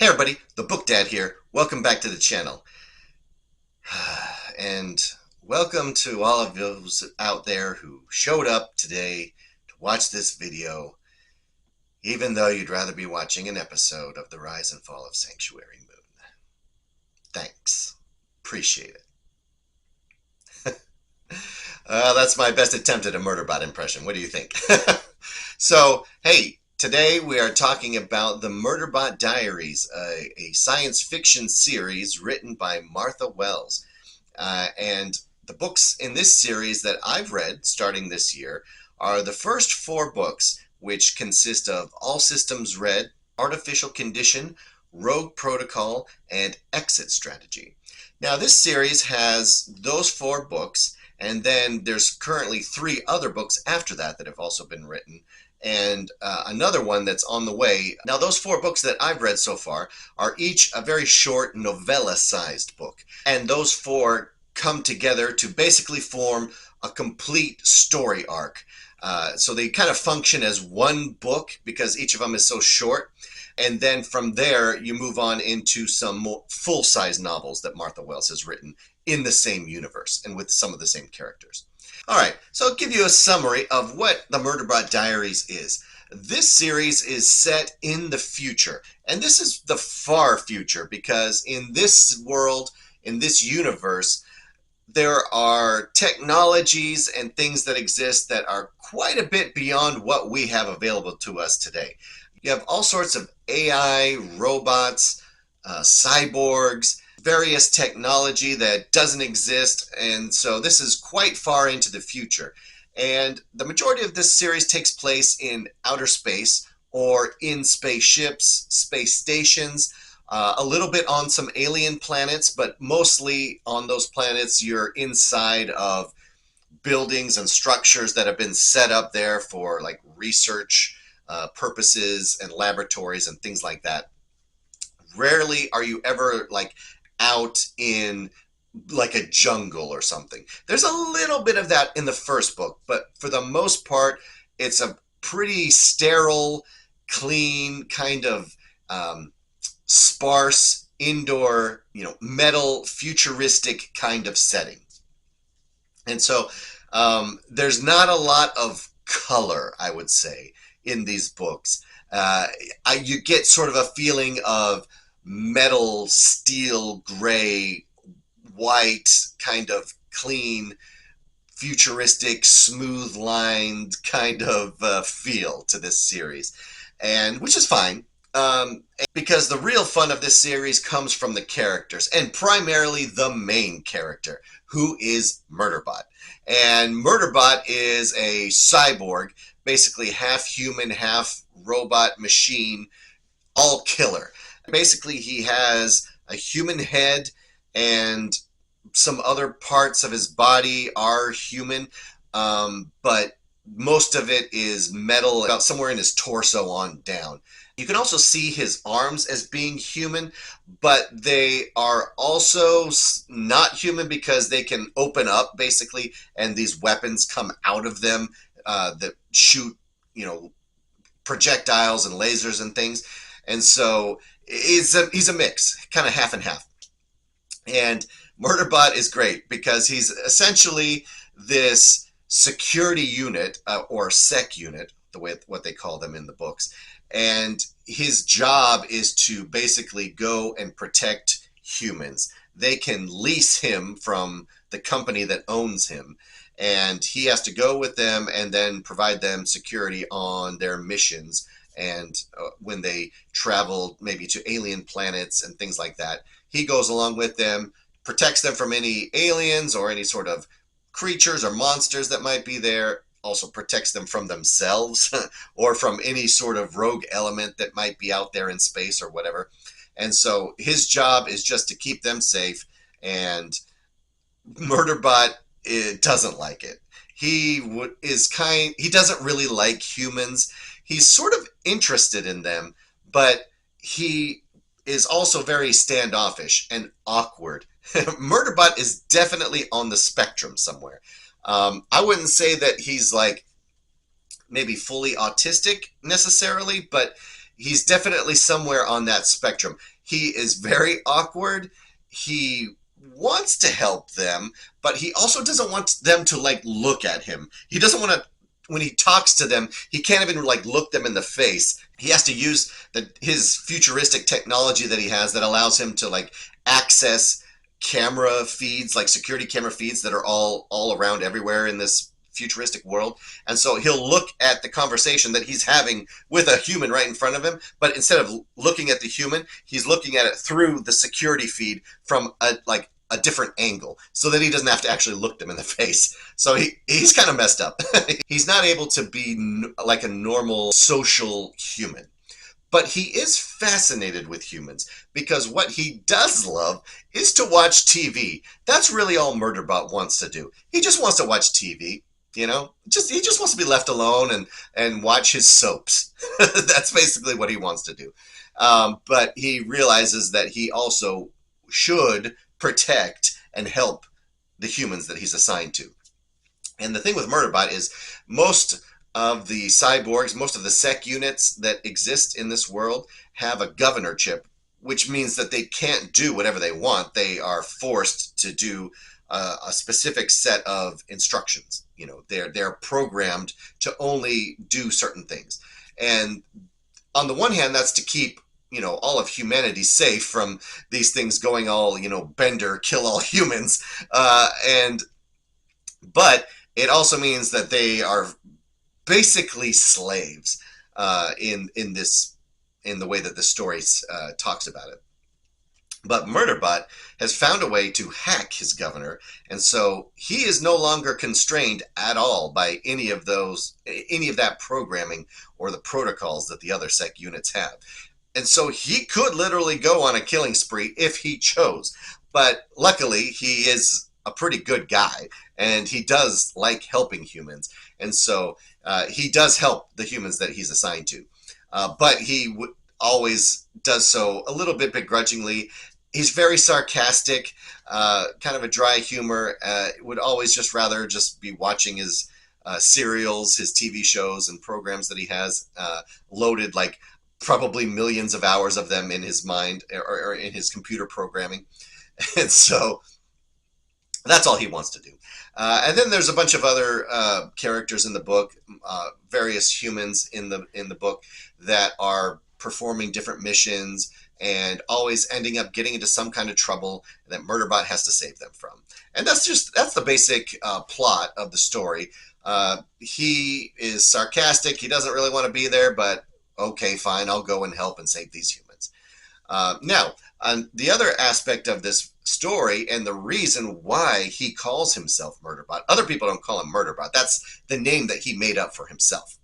Hey everybody, the Book Dad here. Welcome back to the channel. And welcome to all of those out there who showed up today to watch this video, even though you'd rather be watching an episode of The Rise and Fall of Sanctuary Moon. Thanks. Appreciate it. That's my best attempt at a Murderbot impression. What do you think? So, hey, today we are talking about the Murderbot Diaries, a science fiction series written by Martha Wells. And the books in this series that I've read starting this year are the first 4 books, which consist of All Systems Red, Artificial Condition, Rogue Protocol, and Exit Strategy. Now this series has those 4 books, and then there's currently 3 other books after that that have also been written, and another one that's on the way. Now those 4 books that I've read so far are each a very short novella-sized book, and those 4 come together to basically form a complete story arc. So they kind of function as one book because each of them is so short, and then from there you move on into some more full-size novels that Martha Wells has written in the same universe and with some of the same characters. All right, so I'll give you a summary of what the Murderbot Diaries is. This series is set in the future, and this is the far future because in this world, in this universe, there are technologies and things that exist that are quite a bit beyond what we have available to us today. You have all sorts of AI, robots, cyborgs, various technology that doesn't exist, and so this is quite far into the future. And the majority of this series takes place in outer space or in spaceships, space stations, a little bit on some alien planets, but mostly on those planets you're inside of buildings and structures that have been set up there for like research purposes and laboratories and things like that. Rarely are you ever like out in like a jungle or something. There's a little bit of that in the first book, but for the most part, it's a pretty sterile, clean, kind of sparse, indoor, metal, futuristic kind of setting. And so there's not a lot of color, I would say, in these books. You get sort of a feeling of metal, steel, gray, white, kind of clean, futuristic, smooth-lined kind of feel to this series, and which is fine, because the real fun of this series comes from the characters, and primarily the main character, who is Murderbot. And Murderbot is a cyborg, basically half human, half robot machine, all killer. Basically, he has a human head and some other parts of his body are human, but most of it is metal, about somewhere in his torso on down. You can also see his arms as being human, but they are also not human because they can open up, basically, and these weapons come out of them that shoot, projectiles and lasers and things. And so he's a mix, kind of half and half. And Murderbot is great because he's essentially this security unit, or sec unit, what they call them in the books. And his job is to basically go and protect humans. They can lease him from the company that owns him, and he has to go with them and then provide them security on their missions. And when they travel maybe to alien planets and things like that, he goes along with them, protects them from any aliens or any sort of creatures or monsters that might be there, also protects them from themselves or from any sort of rogue element that might be out there in space or whatever. And so his job is just to keep them safe, and Murderbot doesn't like it. He doesn't really like humans. He's sort of interested in them, but he is also very standoffish and awkward. Murderbot is definitely on the spectrum somewhere. I wouldn't say that he's like maybe fully autistic necessarily, but he's definitely somewhere on that spectrum. He is very awkward. He wants to help them, but he also doesn't want them to like look at him. He doesn't want to, when he talks to them, he can't even like look them in the face. He has to use his futuristic technology that he has that allows him to like access camera feeds, like security camera feeds that are all around everywhere in this futuristic world. And so he'll look at the conversation that he's having with a human right in front of him, but instead of looking at the human, he's looking at it through the security feed from a different angle so that he doesn't have to actually look them in the face. So he's kind of messed up. He's not able to be like a normal social human. But he is fascinated with humans because what he does love is to watch TV. That's really all Murderbot wants to do. He just wants to watch TV. You know, he just wants to be left alone and watch his soaps. That's basically what he wants to do. But he realizes that he also should protect and help the humans that he's assigned to. And the thing with Murderbot is most of the cyborgs, most of the sec units that exist in this world have a governor chip, which means that they can't do whatever they want. They are forced to do a specific set of instructions. You know, they're programmed to only do certain things. And on the one hand, that's to keep, you know, all of humanity safe from these things going all, you know, Bender, kill all humans. But it also means that they are basically slaves in the way that the story talks about it. But Murderbot has found a way to hack his governor, and so he is no longer constrained at all by any of that programming or the protocols that the other sec units have. And so he could literally go on a killing spree if he chose. But luckily, he is a pretty good guy, and he does like helping humans. And so he does help the humans that he's assigned to. But he always does so a little bit begrudgingly. He's very sarcastic, kind of a dry humor, would always just rather just be watching his serials, his TV shows and programs that he has loaded, like probably millions of hours of them in his mind or in his computer programming. And so that's all he wants to do. And then there's a bunch of other characters in the book, various humans in the book that are performing different missions and always ending up getting into some kind of trouble that Murderbot has to save them from. And that's the basic plot of the story. He is sarcastic. He doesn't really want to be there, but okay, fine, I'll go and help and save these humans. Now, the other aspect of this story and the reason why he calls himself Murderbot, other people don't call him Murderbot. That's the name that he made up for himself.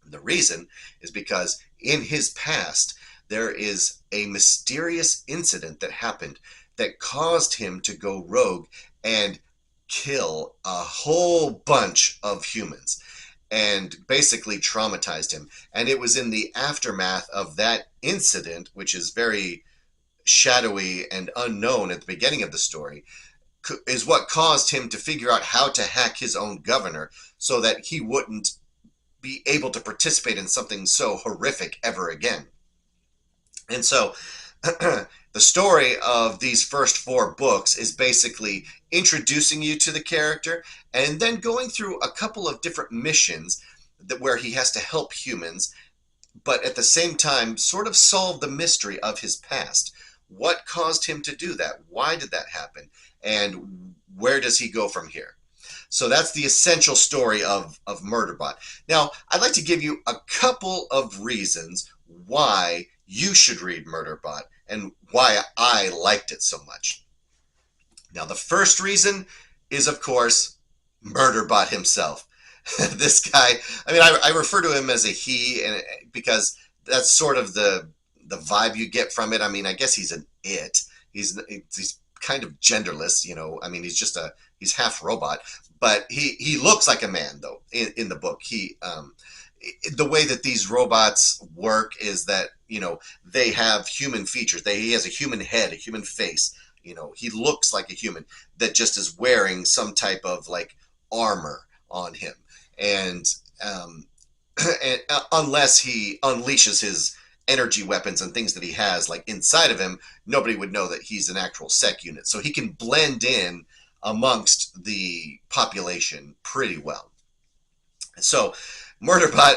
The reason is because in his past, there is a mysterious incident that happened that caused him to go rogue and kill a whole bunch of humans and basically traumatized him. And it was in the aftermath of that incident, which is very shadowy and unknown at the beginning of the story, is what caused him to figure out how to hack his own governor so that he wouldn't be able to participate in something so horrific ever again. And so the story of these first 4 books is basically introducing you to the character and then going through a couple of different missions where he has to help humans, but at the same time sort of solve the mystery of his past. What caused him to do that? Why did that happen? And where does he go from here? So that's the essential story of Murderbot. Now, I'd like to give you a couple of reasons why you should read Murderbot and why I liked it so much. Now, the first reason is, of course, Murderbot himself. This guy, I mean, I refer to him as a he and because that's sort of the vibe you get from it. I mean, I guess he's an it. He's kind of genderless, you know. I mean, he's half robot, but he looks like a man though in the book. The way that these robots work is that, you know, they have human features. He has a human head, a human face. You know, he looks like a human that just is wearing some type of like armor on him. And unless he unleashes his energy weapons and things that he has like inside of him, nobody would know that he's an actual sec unit. So he can blend in amongst the population pretty well. So Murderbot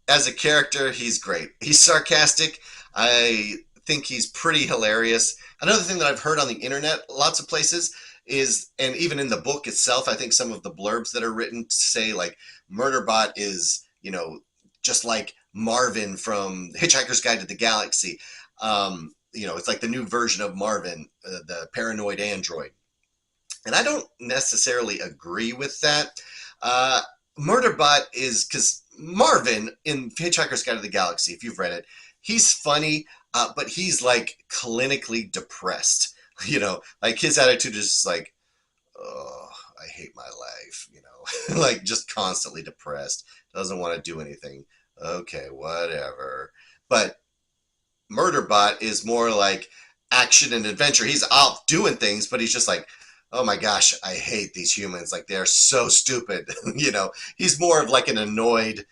as a character, he's great. He's sarcastic. I think he's pretty hilarious. Another thing that I've heard on the internet, lots of places, is, and even in the book itself, I think some of the blurbs that are written say like Murderbot is, just like Marvin from Hitchhiker's Guide to the Galaxy. It's like the new version of Marvin, the paranoid android. And I don't necessarily agree with that. Murderbot is, because Marvin in Hitchhiker's Guide to the Galaxy, if you've read it, he's funny, but he's like clinically depressed. Like his attitude is just like, oh, I hate my life, like just constantly depressed, doesn't want to do anything. Okay, whatever. But Murderbot is more like action and adventure. He's off doing things, but he's just like, oh my gosh, I hate these humans. Like they're so stupid. He's more of like an annoyed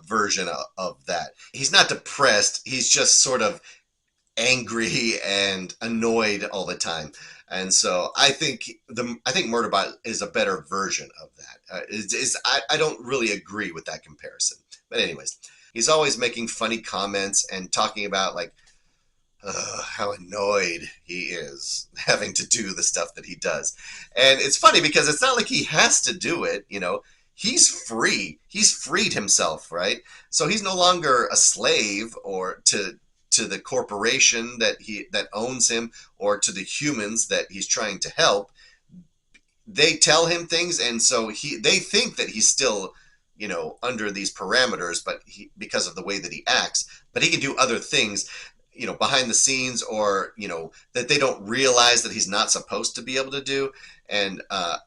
version of that. He's not depressed. He's just sort of angry and annoyed all the time. And so I think Murderbot is a better version of that. I don't really agree with that comparison. But anyways, he's always making funny comments and talking about like how annoyed he is having to do the stuff that he does. And it's funny because it's not like he has to do it, He's free. He's freed himself, right? So he's no longer a slave or to the corporation that owns him or to the humans that he's trying to help. They tell him things, and so they think that he's still, under these parameters, but because of the way that he acts, but he can do other things, behind the scenes, or that they don't realize that he's not supposed to be able to do. And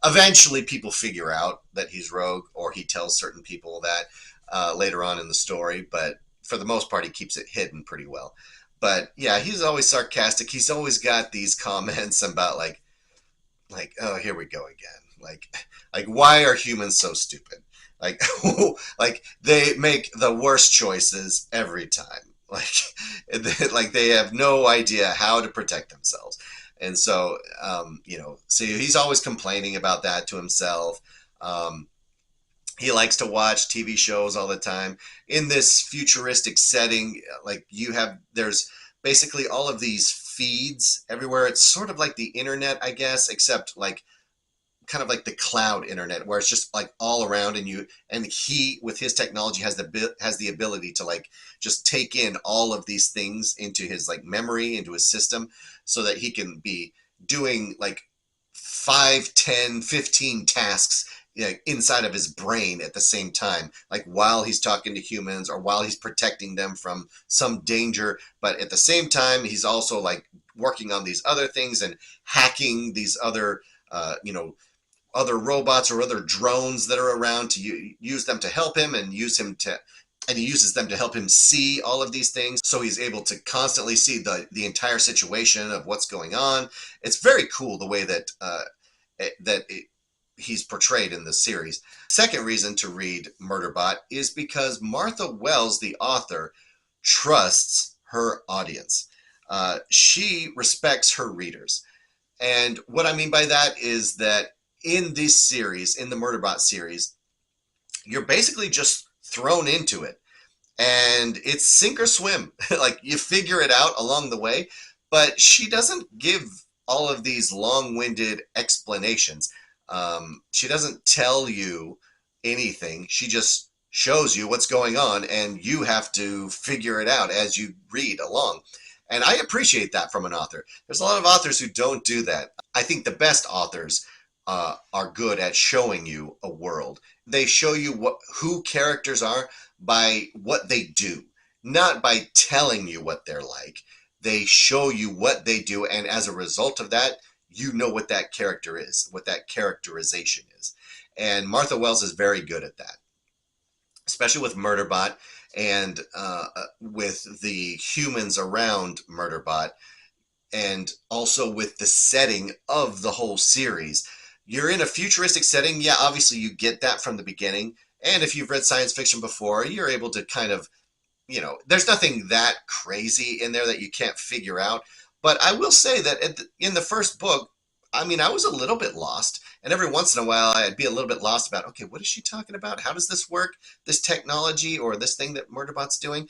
eventually people figure out that he's rogue, or he tells certain people that later on in the story, but for the most part he keeps it hidden pretty well. But yeah, he's always sarcastic. He's always got these comments about like oh, here we go again, like why are humans so stupid, like like they make the worst choices every time, like they have no idea how to protect themselves. And so so he's always complaining about that to himself. He likes to watch TV shows all the time in this futuristic setting. Like there's basically all of these feeds everywhere. It's sort of like the internet, I guess, except like kind of like the cloud internet, where it's just like all around, and he with his technology has the ability to like just take in all of these things into his like memory, into his system, so that he can be doing like 5, 10, 15 tasks inside of his brain at the same time, like while he's talking to humans or while he's protecting them from some danger. But at the same time, he's also like working on these other things and hacking these other other robots or other drones that are around to use them to help him, and he uses them to help him see all of these things. So he's able to constantly see the entire situation of what's going on. It's very cool the way that he's portrayed in this series. Second reason to read Murderbot is because Martha Wells, the author, trusts her audience. She respects her readers. And what I mean by that is that in this series, in the Murderbot series, you're basically just thrown into it. And it's sink or swim. Like you figure it out along the way. But she doesn't give all of these long-winded explanations. She doesn't tell you anything. She just shows you what's going on, and you have to figure it out as you read along. And I appreciate that from an author. There's a lot of authors who don't do that. I think the best authors are good at showing you a world. They show you who characters are by what they do, not by telling you what they're like. They show you what they do, and as a result of that, you know what that character is, what that characterization is. And Martha Wells is very good at that, especially with Murderbot and with the humans around Murderbot, and also with the setting of the whole series. You're in a futuristic setting. Yeah, obviously you get that from the beginning. And if you've read science fiction before, you're able to kind of there's nothing that crazy in there that you can't figure out. But I will say that in the first book, I mean, I was a little bit lost. And every once in a while, I'd be a little bit lost about, okay, what is she talking about? How does this work? This technology or this thing that Murderbot's doing?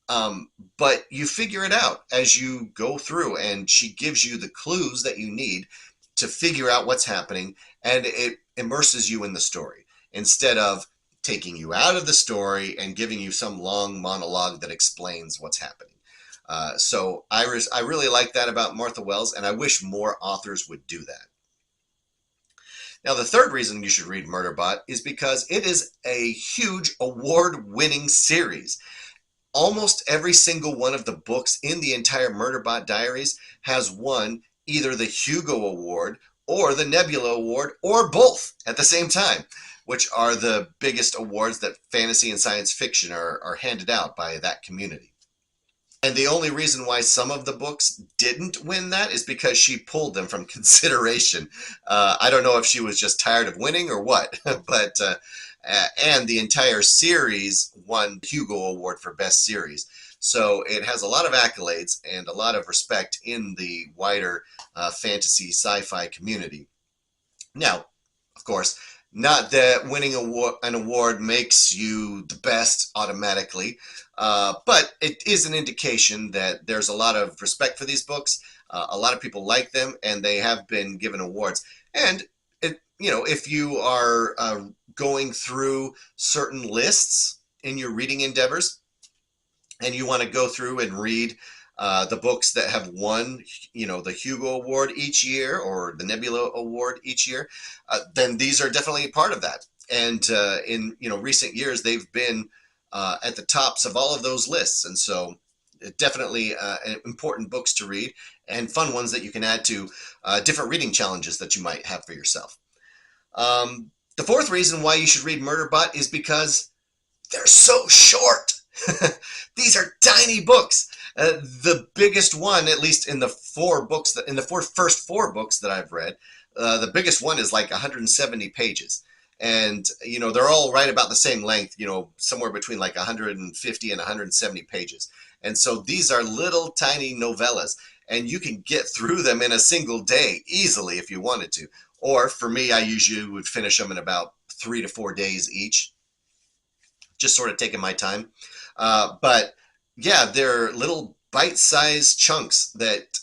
Um, but you figure it out as you go through, and she gives you the clues that you need to figure out what's happening, and it immerses you in the story instead of taking you out of the story and giving you some long monologue that explains what's happening. So I really like that about Martha Wells, and I wish more authors would do that. Now, the third reason you should read Murderbot is because it is a huge award-winning series. Almost every single one of the books in the entire Murderbot Diaries has won either the Hugo Award or the Nebula Award, or both at the same time, which are the biggest awards that fantasy and science fiction are handed out by that community. And the only reason why some of the books didn't win that is because she pulled them from consideration. I don't know if she was just tired of winning or what, but and the entire series won the Hugo Award for Best Series. So it has a lot of accolades and a lot of respect in the wider fantasy sci-fi community. Now, of course, not that winning an award makes you the best automatically, but it is an indication that there's a lot of respect for these books. A lot of people like them, and they have been given awards. And if you are going through certain lists in your reading endeavors, and you want to go through and read the books that have won, the Hugo Award each year or the Nebula Award each year, then these are definitely part of that. And in recent years, they've been at the tops of all of those lists, and so definitely important books to read and fun ones that you can add to different reading challenges that you might have for yourself. The fourth reason why you should read Murderbot is because they're so short. These are tiny books. The biggest one, at least in the first four books that I've read, the biggest one is like 170 pages. And, they're all right about the same length, somewhere between like 150 and 170 pages. And so these are little tiny novellas, and you can get through them in a single day easily if you wanted to. Or for me, I usually would finish them in about 3 to 4 days each, just sort of taking my time. But yeah, they're little bite-sized chunks that,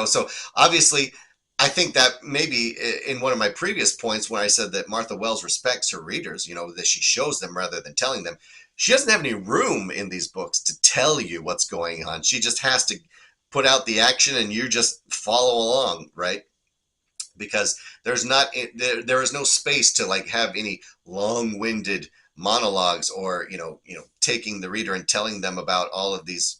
so obviously I think that maybe in one of my previous points when I said that Martha Wells respects her readers, that she shows them rather than telling them, she doesn't have any room in these books to tell you what's going on. She just has to put out the action and you just follow along, right? Because there is no space to like have any long-winded monologues or taking the reader and telling them about all of these,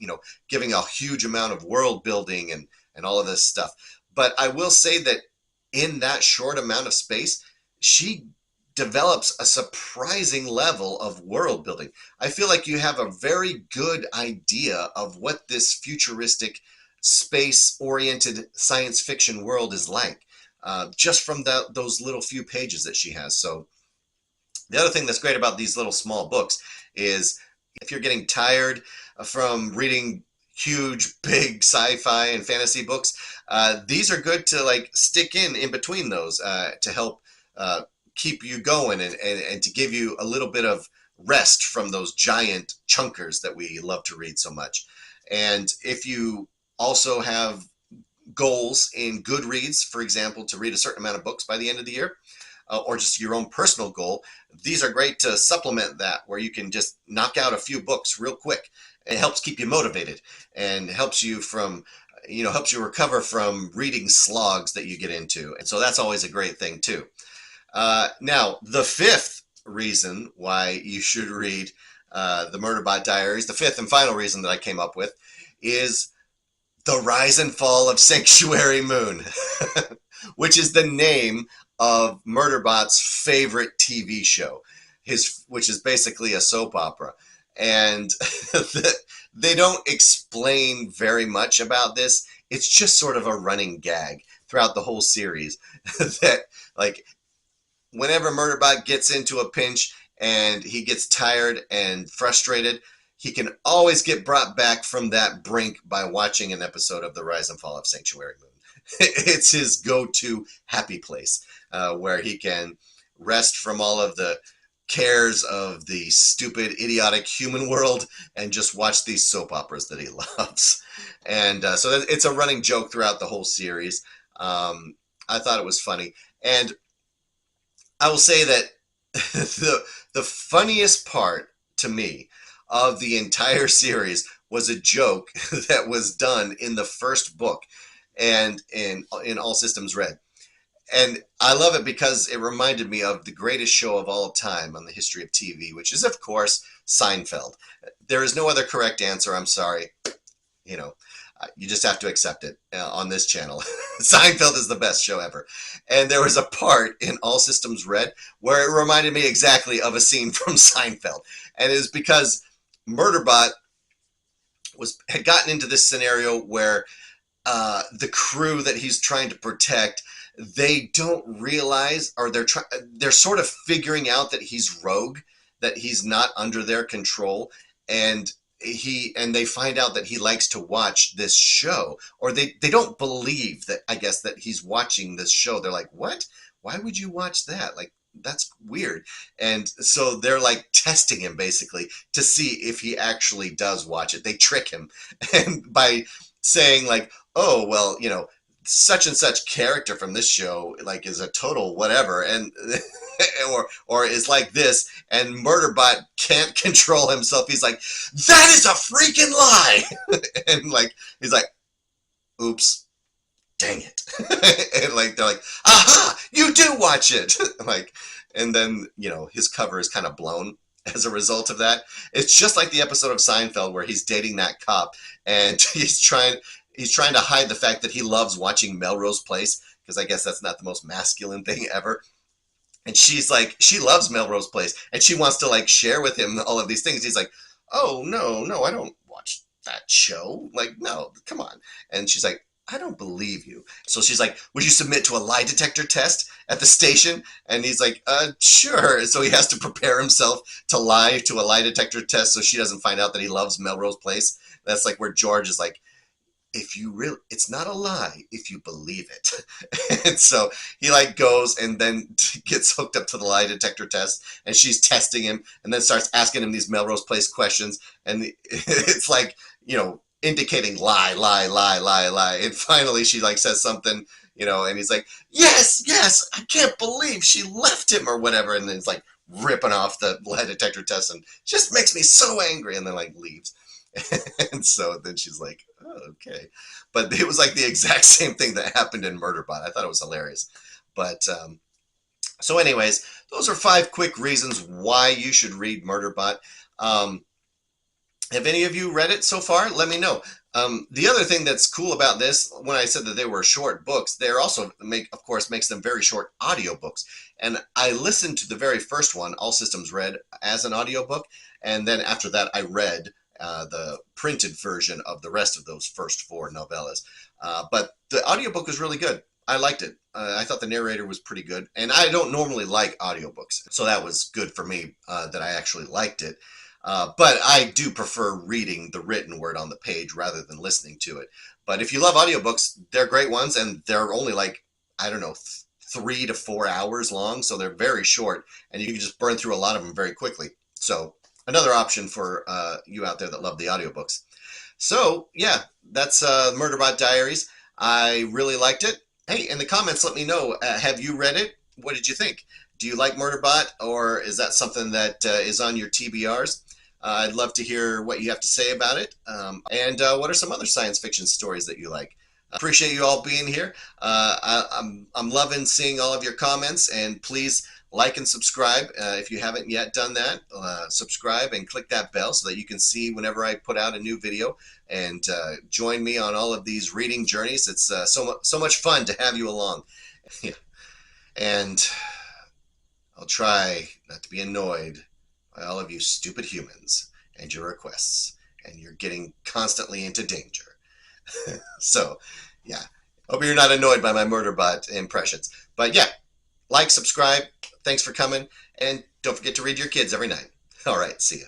giving a huge amount of world building and all of this stuff. But I will say that in that short amount of space, she develops a surprising level of world building. I feel like you have a very good idea of what this futuristic space-oriented science fiction world is like, just from those little few pages that she has. So the other thing that's great about these little small books is if you're getting tired from reading huge, big sci-fi and fantasy books, these are good to like stick in between those to help keep you going and to give you a little bit of rest from those giant chunkers that we love to read so much. And if you also have goals in Goodreads, for example, to read a certain amount of books by the end of the year, or just your own personal goal, these are great to supplement that, where you can just knock out a few books real quick. It helps keep you motivated and helps you recover from reading slogs that you get into. And so that's always a great thing too. Now, the fifth reason why you should read the Murderbot Diaries, the fifth and final reason that I came up with, is The Rise and Fall of Sanctuary Moon, which is the name of Murderbot's favorite TV show, which is basically a soap opera. And they don't explain very much about this. It's just sort of a running gag throughout the whole series that, like, whenever Murderbot gets into a pinch and he gets tired and frustrated, he can always get brought back from that brink by watching an episode of The Rise and Fall of Sanctuary Moon. It's his go-to happy place where he can rest from all of the cares of the stupid, idiotic human world and just watch these soap operas that he loves. And so it's a running joke throughout the whole series. I thought it was funny. And I will say that the funniest part to me of the entire series was a joke that was done in the first book and in All Systems Red. And I love it because it reminded me of the greatest show of all time on the history of TV, which is, of course, Seinfeld. There is no other correct answer. I'm sorry. You know, you just have to accept it on this channel. Seinfeld is the best show ever. And there was a part in All Systems Red where it reminded me exactly of a scene from Seinfeld. And it is because Murderbot had gotten into this scenario where the crew that he's trying to protect, they don't realize, or they're sort of figuring out that he's rogue, that he's not under their control, and they find out that he likes to watch this show, or they don't believe that, I guess, that he's watching this show. They're like, what? Why would you watch that? Like, that's weird. And so they're like testing him basically to see if he actually does watch it. They trick him and by saying like, oh, well, you know, such and such character from this show like is a total whatever, and or is like this, and Murderbot can't control himself. He's like, that is a freaking lie. And like he's like, oops, dang it. And like they're like, aha, you do watch it. Like, and then, you know, his cover is kind of blown as a result of that. It's just like the episode of Seinfeld where he's dating that cop and he's trying to hide the fact that he loves watching Melrose Place, because I guess that's not the most masculine thing ever. And she's like, she loves Melrose Place, and she wants to like share with him all of these things. He's like, oh, no, I don't watch that show. Like, no, come on. And she's like, I don't believe you. So she's like, would you submit to a lie detector test at the station? And he's like, sure. So he has to prepare himself to lie to a lie detector test so she doesn't find out that he loves Melrose Place. That's like where George is like, it's not a lie if you believe it. And so he like goes and then gets hooked up to the lie detector test, and she's testing him and then starts asking him these Melrose Place questions. And it's like, you know, indicating lie. And finally she like says something, you know, and he's like, yes, I can't believe she left him or whatever. And then it's like ripping off the lie detector test and just makes me so angry, and then like leaves. And so then she's like, oh, okay. But it was like the exact same thing that happened in Murderbot. I thought it was hilarious. But so anyways, those are 5 quick reasons why you should read Murderbot. Have any of you read it so far? Let me know. The other thing that's cool about this, when I said that they were short books, they're also makes them very short audiobooks. And I listened to the very first one, All Systems Red, as an audiobook. And then after that, I read the printed version of the rest of those first 4 novellas. But the audiobook was really good. I liked it. I thought the narrator was pretty good. And I don't normally like audiobooks, so that was good for me that I actually liked it. But I do prefer reading the written word on the page rather than listening to it. But if you love audiobooks, they're great ones, and they're only like, I don't know, 3 to 4 hours long, so they're very short, and you can just burn through a lot of them very quickly. So another option for you out there that love the audiobooks. So yeah, that's Murderbot Diaries. I really liked it. Hey, in the comments, let me know, have you read it? What did you think? Do you like Murderbot, or is that something that is on your TBRs? I'd love to hear what you have to say about it. And what are some other science fiction stories that you like? Appreciate you all being here. I'm loving seeing all of your comments, and please like and subscribe if you haven't yet done that. Subscribe and click that bell so that you can see whenever I put out a new video, and join me on all of these reading journeys. It's so much fun to have you along. Yeah. And I'll try not to be annoyed by all of you stupid humans and your requests, and you're getting constantly into danger. So, yeah, hope you're not annoyed by my Murderbot impressions. But yeah, like, subscribe, thanks for coming, and don't forget to read your kids every night. All right, see ya.